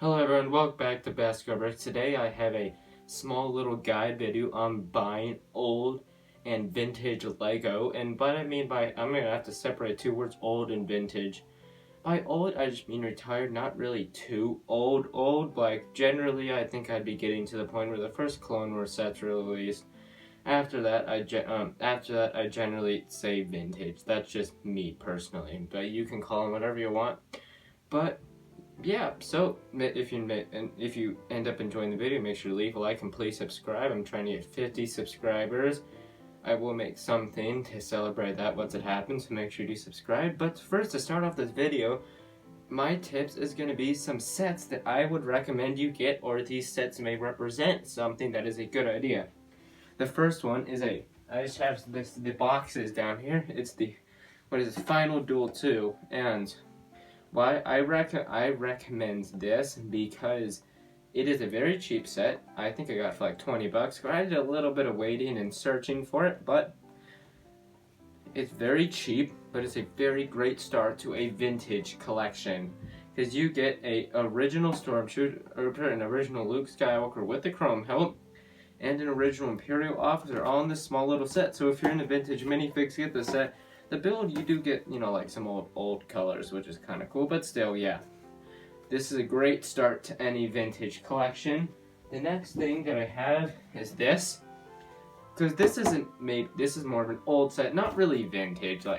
Hello everyone, welcome back to Brickset. Today I have a small little guide video on buying old and vintage Lego. And what I mean by, I'm going to have to separate two words, old and vintage. By old, I just mean retired, not really too old. Like, generally I think I'd be getting to the point where the first Clone Wars sets were released. After that, I generally say vintage. That's just me personally, but you can call them whatever you want. But yeah, so if you end up enjoying the video, make sure to leave a like and please subscribe. I'm trying to get 50 subscribers. I will make something to celebrate that once it happens, so make sure you subscribe. But first, to start off this video, my tips is going to be some sets that I would recommend you get, or these sets may represent something that is a good idea. The first one is I just have the boxes down here. It's the, Final Duel 2, and why I recommend this because it is a very cheap set. I think I got it for like 20 bucks. I did a little bit of waiting and searching for it, but it's very cheap, but it's a very great start to a vintage collection. Because you get a original Stormtrooper, an original Luke Skywalker with the chrome helmet, and an original Imperial officer all in this small little set. So if you're into vintage minifigs, get this set. The build, you do get, like some old colors, which is kind of cool, but still, yeah. This is a great start to any vintage collection. The next thing that I have is this. Because this is more of an old set, not really vintage, no,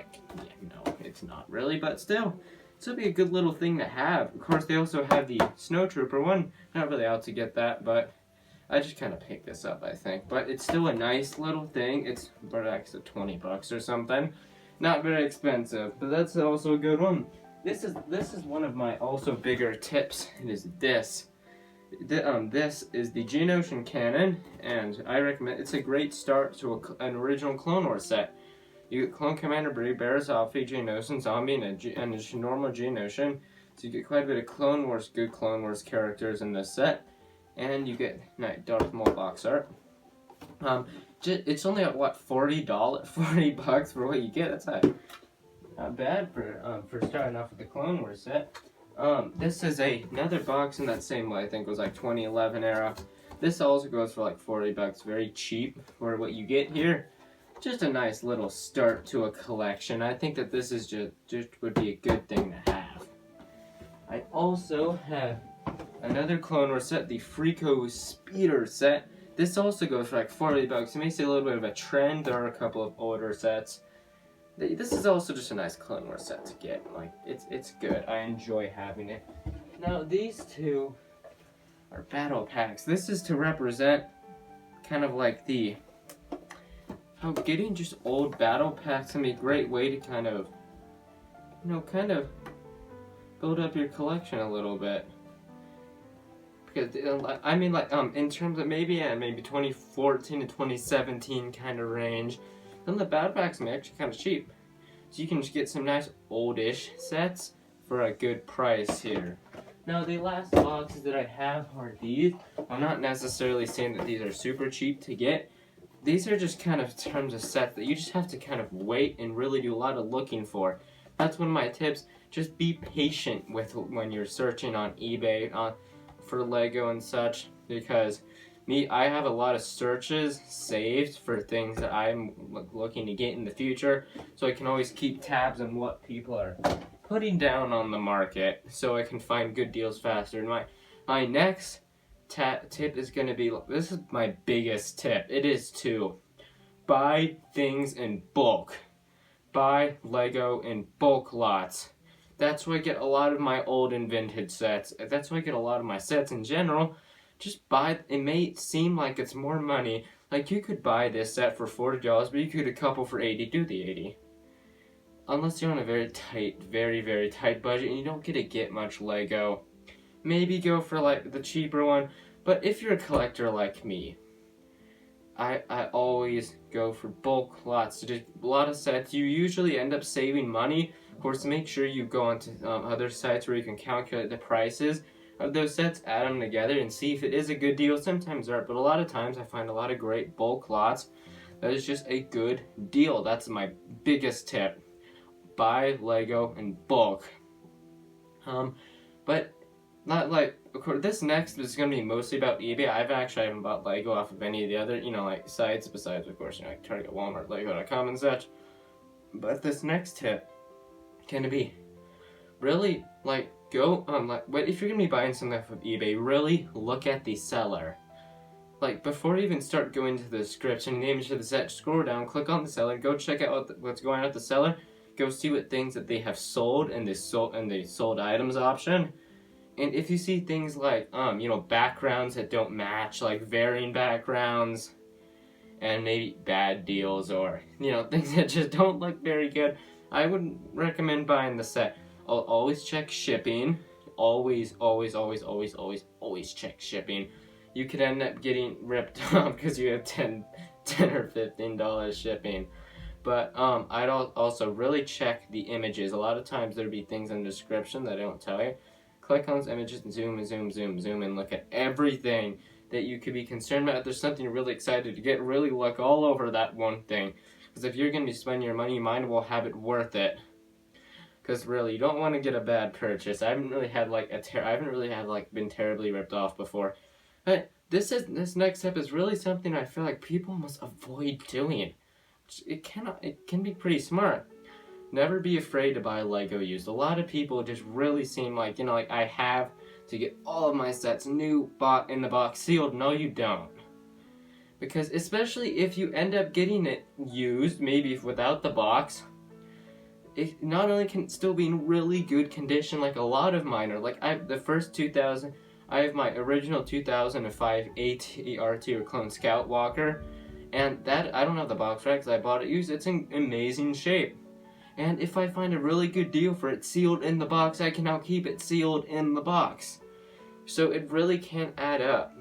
it's not really, but still. This would be a good little thing to have. Of course, they also have the Snowtrooper one. Not really out to get that, but I just kind of picked this up, I think. But it's still a nice little thing. It's actually 20 bucks or something. Not very expensive, but that's also a good one. This is one of my also bigger tips. It is this. This is the Geonosian cannon, and I recommend. It's a great start to an original Clone Wars set. You get Clone Commander Bree, Barriss Offee, Geonosian, Zombie, and a normal Geonosian. So you get quite a bit of good Clone Wars characters in this set, and you get Darth Maul box art. It's only at what, $40 bucks for what you get. That's not bad for starting off with the Clone Wars set. This is another box in that same way. I think it was like 2011 era. This also goes for like 40 bucks. Very cheap for what you get here. Just a nice little start to a collection. I think that this is just would be a good thing to have. I also have another Clone Wars set, the Freako Speeder set. This also goes for like 40 bucks. You may see a little bit of a trend. There are a couple of older sets. This is also just a nice Clone Wars set to get. Like, it's good. I enjoy having it. Now, these two are battle packs. This is to represent kind of like how getting just old battle packs can be a great way to kind of build up your collection a little bit. Because, I mean, in terms of maybe 2014 to 2017 kind of range, then the battle packs are actually kind of cheap. So you can just get some nice oldish sets for a good price here. Now, the last boxes that I have are these. I'm not necessarily saying that these are super cheap to get. These are just kind of terms of sets that you just have to kind of wait and really do a lot of looking for. That's one of my tips. Just be patient when you're searching on eBay for Lego and such, because I have a lot of searches saved for things that I'm looking to get in the future, so I can always keep tabs on what people are putting down on the market, so I can find good deals faster. And my next tip is going to be, this is my biggest tip. It is to buy things in bulk. Buy Lego in bulk lots. That's where I get a lot of my old and vintage sets. That's where I get a lot of my sets in general. Just buy. It may seem like it's more money. Like, you could buy this set for $40, but you could get a couple for $80. Do the 80. Unless you're on a very tight, very tight budget and you don't get to get much Lego. Maybe go for like the cheaper one. But if you're a collector like me, I always go for bulk lots. So just a lot of sets. You usually end up saving money. Of course, make sure you go onto other sites where you can calculate the prices of those sets, add them together, and see if it is a good deal. Sometimes there are, but a lot of times I find a lot of great bulk lots that is just a good deal. That's my biggest tip. Buy Lego in bulk. But not like, of course, this next is gonna be mostly about eBay. I haven't bought Lego off of any of the other, like sites besides, of course, like Target, Walmart, Lego.com and such. But this next tip can be really like go but if you're gonna be buying something off of eBay, really look at the seller. Like before you even start going to the description, the image of the set, scroll down, click on the seller, go check out what's going on with the seller. Go see what things that they have sold and the sold items option. And if you see things like backgrounds that don't match, like varying backgrounds, and maybe bad deals, or things that just don't look very good, I wouldn't recommend buying the set. I'll always check shipping. Always check shipping. You could end up getting ripped off because you have $10 or $15 shipping. But I'd also really check the images. A lot of times there'd be things in the description that I don't tell you. Click on those images and zoom and look at everything that you could be concerned about. If there's something you're really excited to get, really look all over that one thing. Because if you're going to be spending your money, you might as well have it worth it. Because really, you don't want to get a bad purchase. I haven't really had been terribly ripped off before. But this next step is really something I feel like people must avoid doing. It can be pretty smart. Never be afraid to buy Lego used. A lot of people just really seem like, like I have to get all of my sets new, bought in the box, sealed. No, you don't. Because especially if you end up getting it used, maybe without the box, it not only can still be in really good condition, like a lot of mine are. Like the first 2000, I have my original 2005 ATR2 or Clone Scout Walker, and that I don't have the box right because I bought it used. It's in amazing shape. And if I find a really good deal for it sealed in the box, I can now keep it sealed in the box. So it really can't add up.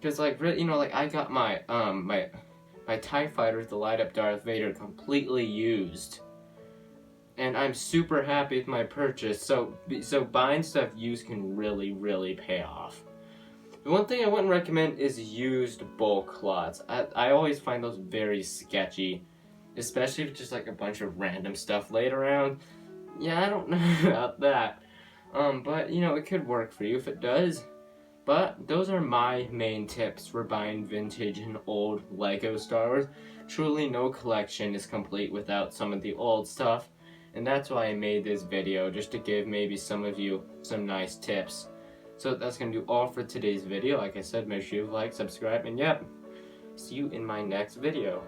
Because I got my my TIE Fighter with the light up Darth Vader completely used. And I'm super happy with my purchase. So buying stuff used can really pay off. The one thing I wouldn't recommend is used bulk lots. I always find those very sketchy. Especially if it's just like a bunch of random stuff laid around. Yeah, I don't know about that. But it could work for you if it does. But those are my main tips for buying vintage and old Lego Star Wars. Truly no collection is complete without some of the old stuff. And that's why I made this video, just to give maybe some of you some nice tips. So that's going to do all for today's video. Like I said, make sure you like, subscribe, and yep, see you in my next video.